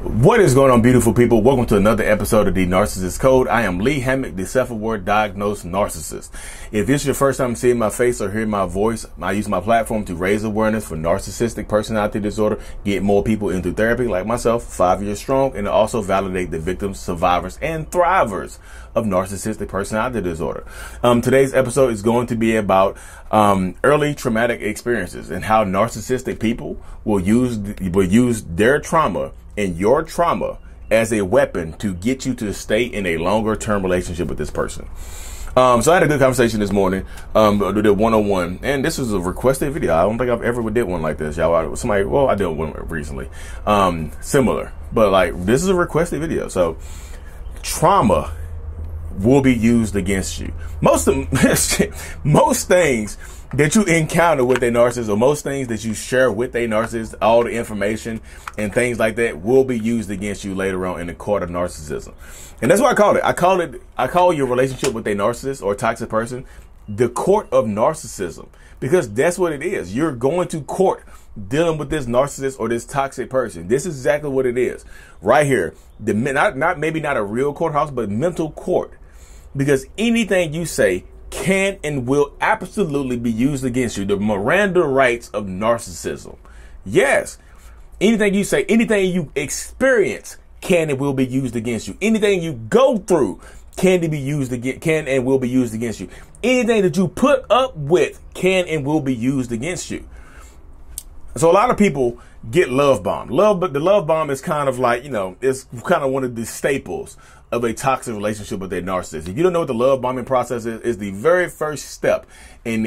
What is going on, beautiful people? Welcome to another episode of the Narcissists Code. I am Lee Hammock, the self-aware diagnosed narcissist. If this is your first time seeing my face or hearing my voice, I use my platform to raise awareness for narcissistic personality disorder, get more people into therapy like myself, 5 years strong, and also validate the victims, survivors, and thrivers of narcissistic personality disorder. Today's episode is going to be about early traumatic experiences and how narcissistic people will use their trauma and your trauma as a weapon to get you to stay in a longer term relationship with this person. So I had a good conversation this morning, did a one-on-one, and this was a requested video. I don't think I've ever did one like this, y'all. I did one recently, similar, but like this is a requested video. So trauma will be used against you. Most things that you encounter with a narcissist, or most things that you share with a narcissist, all the information and things like that will be used against you later on in the court of narcissism. And that's what I called it. I call your relationship with a narcissist or toxic person the court of narcissism, because that's what it is. You're going to court dealing with this narcissist or this toxic person. This is exactly what it is right here. Maybe not a real courthouse, but mental court, because anything you say can and will absolutely be used against you. The Miranda rights of narcissism. Yes. Anything you say, anything you experience can and will be used against you. Anything you go through can and will be used against you. Anything that you put up with can and will be used against you. So a lot of people get love bombed. But the love bomb is kind of like, it's kind of one of the staples of a toxic relationship with a narcissist. If you don't know what the love bombing process is the very first step in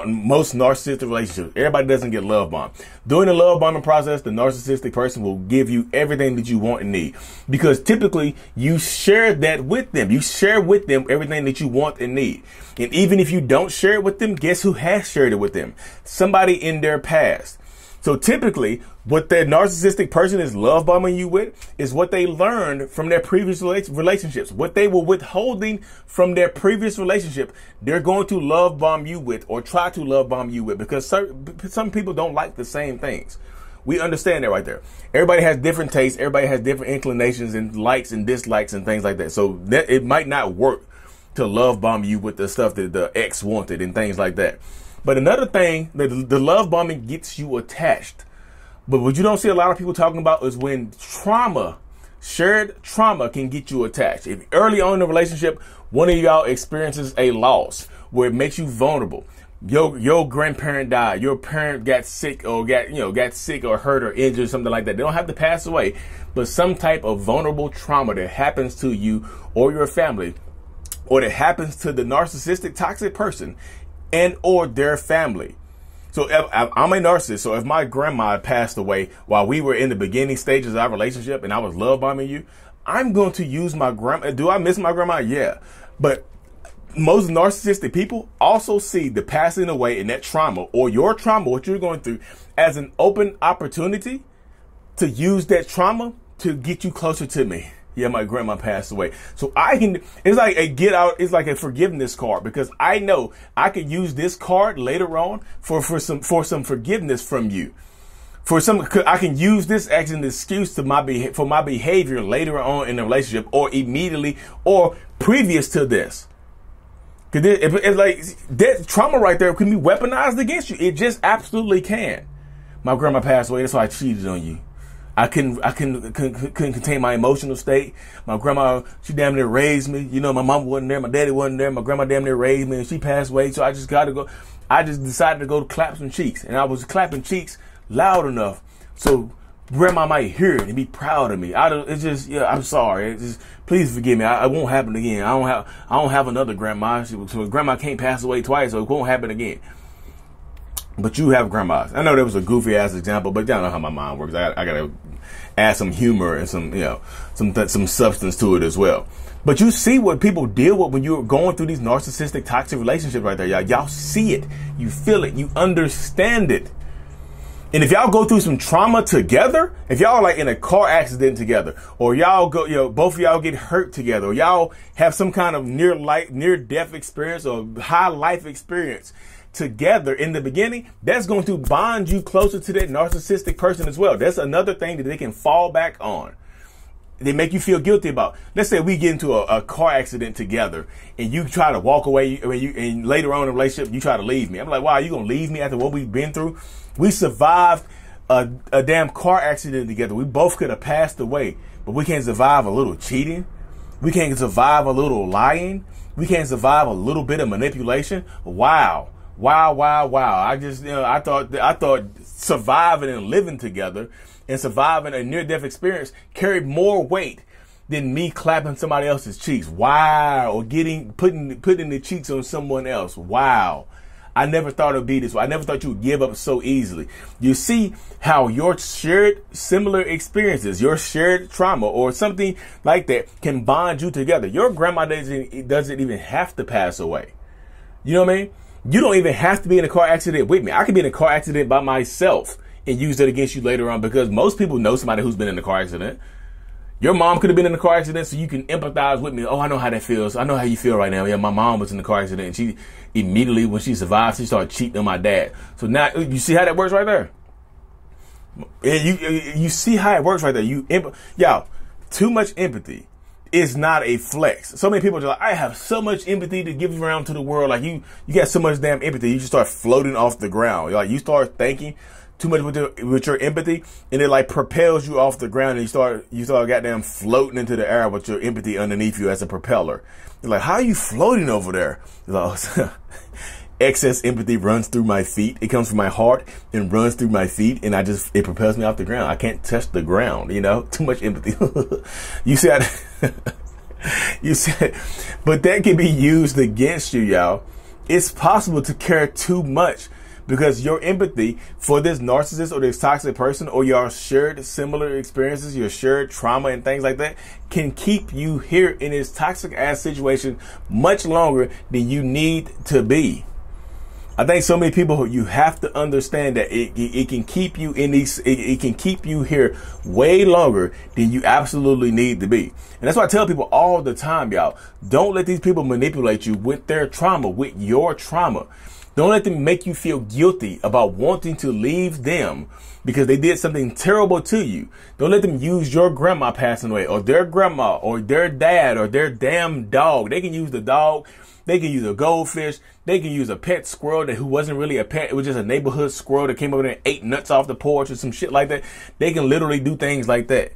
most narcissistic relationships. Everybody doesn't get love bombed. During the love bombing process, the narcissistic person will give you everything that you want and need, because typically you share that with them. You share with them everything that you want and need. And even if you don't share it with them, guess who has shared it with them? Somebody in their past. So typically, what that narcissistic person is love bombing you with is what they learned from their previous relationships. What they were withholding from their previous relationship, they're going to love bomb you with, or try to love bomb you with, because some people don't like the same things. We understand that right there. Everybody has different tastes. Everybody has different inclinations and likes and dislikes and things like that. So that it might not work to love bomb you with the stuff that the ex wanted and things like that. But another thing, the love bombing gets you attached. But what you don't see a lot of people talking about is when shared trauma can get you attached. If early on in the relationship, one of y'all experiences a loss where it makes you vulnerable. Your grandparent died, your parent got sick or got sick or hurt or injured, something like that. They don't have to pass away, but some type of vulnerable trauma that happens to you or your family, or that happens to the narcissistic toxic person and or their family. So I'm a narcissist. So if my grandma passed away while we were in the beginning stages of our relationship and I was love bombing you, I'm going to use my grandma. Do I miss my grandma? Yeah. But most narcissistic people also see the passing away and that trauma, or your trauma, what you're going through, as an open opportunity to use that trauma to get you closer to me. Yeah, my grandma passed away. So it's like it's like a forgiveness card, because I know I could use this card later on for some forgiveness from you. I can use this as an excuse for my behavior later on in the relationship, or immediately, or previous to this. Cause it's like that trauma right there can be weaponized against you. It just absolutely can. My grandma passed away. That's why I cheated on you. I couldn't contain my emotional state. My grandma, she damn near raised me. My mom wasn't there. My daddy wasn't there. My grandma damn near raised me, and she passed away. So I just decided to go clap some cheeks. And I was clapping cheeks loud enough so grandma might hear it and be proud of me. I'm sorry. Please forgive me. It won't happen again. I don't have another grandma. So grandma can't pass away twice, so it won't happen again. But you have grandmas. I know that was a goofy ass example, but y'all know how my mind works. I gotta add some humor and some substance to it as well. But you see what people deal with when you're going through these narcissistic toxic relationships right there, y'all. Y'all see it, you feel it, you understand it. And if y'all go through some trauma together, if y'all are like in a car accident together, or y'all go, both of y'all get hurt together, or y'all have some kind of near death experience or high life experience, together in the beginning, that's going to bond you closer to that narcissistic person as well. That's another thing that they can fall back on. They make you feel guilty about. Let's say we get into a car accident together and you try to walk away and later on in a relationship, you try to leave me. I'm like, wow, you going to leave me after what we've been through? We survived a damn car accident together. We both could have passed away, but we can't survive a little cheating. We can't survive a little lying. We can't survive a little bit of manipulation. Wow. I just, I thought surviving and living together and surviving a near-death experience carried more weight than me clapping somebody else's cheeks. Wow. Or putting the cheeks on someone else. Wow. I never thought it would be this way. I never thought you would give up so easily. You see how your shared similar experiences, your shared trauma or something like that can bond you together. Your grandma doesn't even have to pass away. You know what I mean? You don't even have to be in a car accident with me. I could be in a car accident by myself and use that against you later on, because most people know somebody who's been in a car accident. Your mom could have been in a car accident, so you can empathize with me. Oh, I know how that feels. I know how you feel right now. Yeah, my mom was in a car accident, and she immediately, when she survived, she started cheating on my dad. So now, you see how that works right there? And you see how it works right there. Y'all, too much empathy is not a flex. So many people are like, I have so much empathy to give around to the world. Like you got so much damn empathy, you just start floating off the ground. Like you start thinking too much with your empathy, and it like propels you off the ground, and you start goddamn floating into the air with your empathy underneath you as a propeller. You're like, how are you floating over there? Like, excess empathy runs through my feet. It comes from my heart and runs through my feet, and it propels me off the ground. I can't touch the ground, too much empathy. You said, but that can be used against you, y'all. It's possible to care too much, because your empathy for this narcissist or this toxic person, or your shared similar experiences, your shared trauma and things like that, can keep you here in this toxic ass situation much longer than you need to be. I think so many people, you have to understand that it can keep you in it can keep you here way longer than you absolutely need to be. And that's why I tell people all the time, y'all, don't let these people manipulate you with their trauma, with your trauma. Don't let them make you feel guilty about wanting to leave them because they did something terrible to you. Don't let them use your grandma passing away, or their grandma, or their dad, or their damn dog. They can use the dog. They can use a goldfish. They can use a pet squirrel who wasn't really a pet. It was just a neighborhood squirrel that came over there and ate nuts off the porch or some shit like that. They can literally do things like that.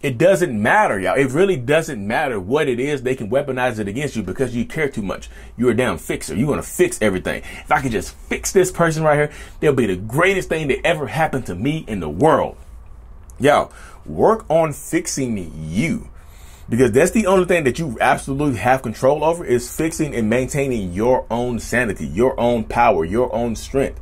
It doesn't matter, y'all. It really doesn't matter what it is. They can weaponize it against you because you care too much. You're a damn fixer. You're going to fix everything. If I could just fix this person right here, they'll be the greatest thing that ever happened to me in the world. Y'all, work on fixing you, because that's the only thing that you absolutely have control over, is fixing and maintaining your own sanity, your own power, your own strength.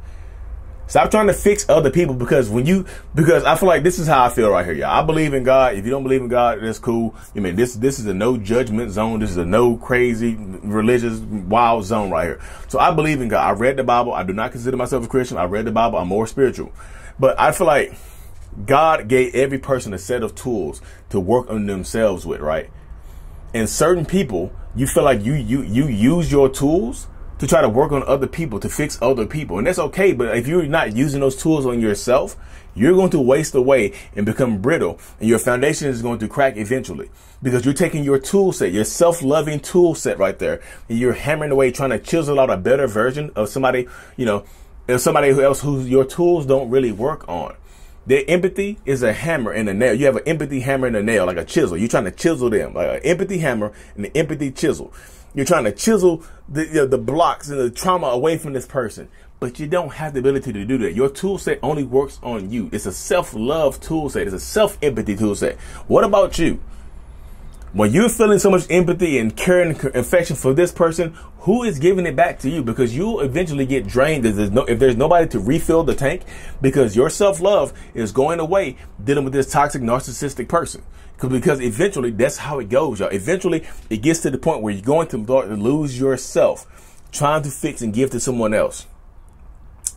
Stop trying to fix other people, because I feel like this is how I feel right here, y'all. I believe in God. If you don't believe in God, that's cool. I mean, this is a no judgment zone. This is a no crazy religious wild zone right here. So I believe in God. I read the Bible. I do not consider myself a Christian. I read the Bible. I'm more spiritual. But I feel like God gave every person a set of tools to work on themselves with, right? And certain people, you feel like you use your tools to try to work on other people, to fix other people. And that's okay. But if you're not using those tools on yourself, you're going to waste away and become brittle. And your foundation is going to crack eventually, because you're taking your tool set, your self-loving tool set right there, and you're hammering away, trying to chisel out a better version of somebody, somebody else who your tools don't really work on. Their empathy is a hammer and a nail. You have an empathy hammer and a nail, like a chisel. You're trying to chisel them, like an empathy hammer and an empathy chisel. You're trying to chisel the blocks and the trauma away from this person, but you don't have the ability to do that. Your tool set only works on you. It's a self-love tool set. It's a self-empathy tool set. What about you? When you're feeling so much empathy and care and affection for this person, who is giving it back to you? Because you'll eventually get drained if there's nobody to refill the tank, because your self-love is going away dealing with this toxic narcissistic person. Because eventually that's how it goes, y'all. Eventually it gets to the point where you're going to lose yourself trying to fix and give to someone else.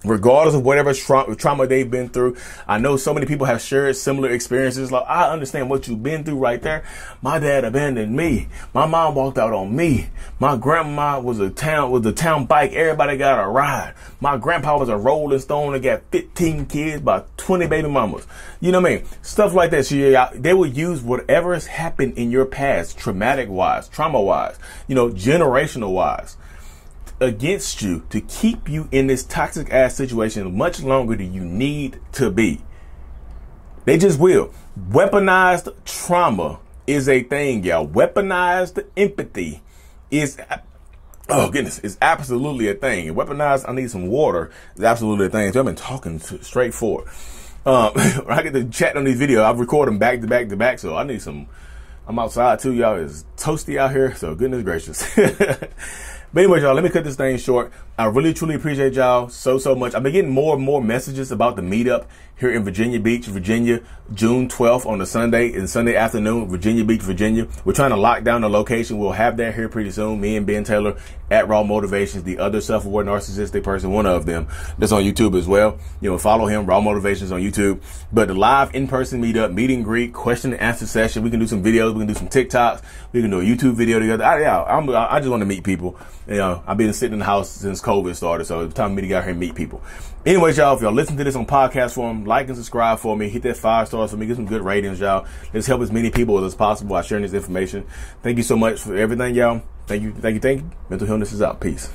regardless of whatever trauma they've been through. I know so many people have shared similar experiences. Like, I understand what you've been through right there. My dad abandoned me. My mom walked out on me. My grandma was the town bike. Everybody got a ride. My grandpa was a rolling stone and got 15 kids by 20 baby mamas. You know what I mean? Stuff like that. So they will use whatever has happened in your past, traumatic wise, trauma wise, generational wise, against you to keep you in this toxic ass situation much longer than you need to be. They just will. Weaponized trauma is a thing, y'all. Weaponized empathy is, oh goodness, is absolutely a thing. And weaponized, I need some water, is absolutely a thing. So I've been talking straight forward. When I get to chat on these videos, I record them back to back to back. So I need some, I'm outside too, y'all. It's toasty out here. So goodness gracious. But anyway, y'all, let me cut this thing short. I really, truly appreciate y'all so much. I've been getting more and more messages about the meetup here in Virginia Beach, Virginia, June 12th on a Sunday and Sunday afternoon, Virginia Beach, Virginia. We're trying to lock down the location. We'll have that here pretty soon. Me and Ben Taylor at Raw Motivations, the other self-aware narcissistic person, one of them, that's on YouTube as well. Follow him, Raw Motivations on YouTube. But the live in-person meetup, meet and greet, question and answer session. We can do some videos. We can do some TikToks. We can do a YouTube video together. I just want to meet people. I've been sitting in the house since COVID started, so it's time for me to get out here and meet people. Anyways, y'all, if y'all listen to this on podcast form, like and subscribe for me. Hit that 5 stars for me. Get some good ratings, y'all. Let's help as many people as possible by sharing this information. Thank you so much for everything, y'all. Thank you. Mental Healness is out. Peace.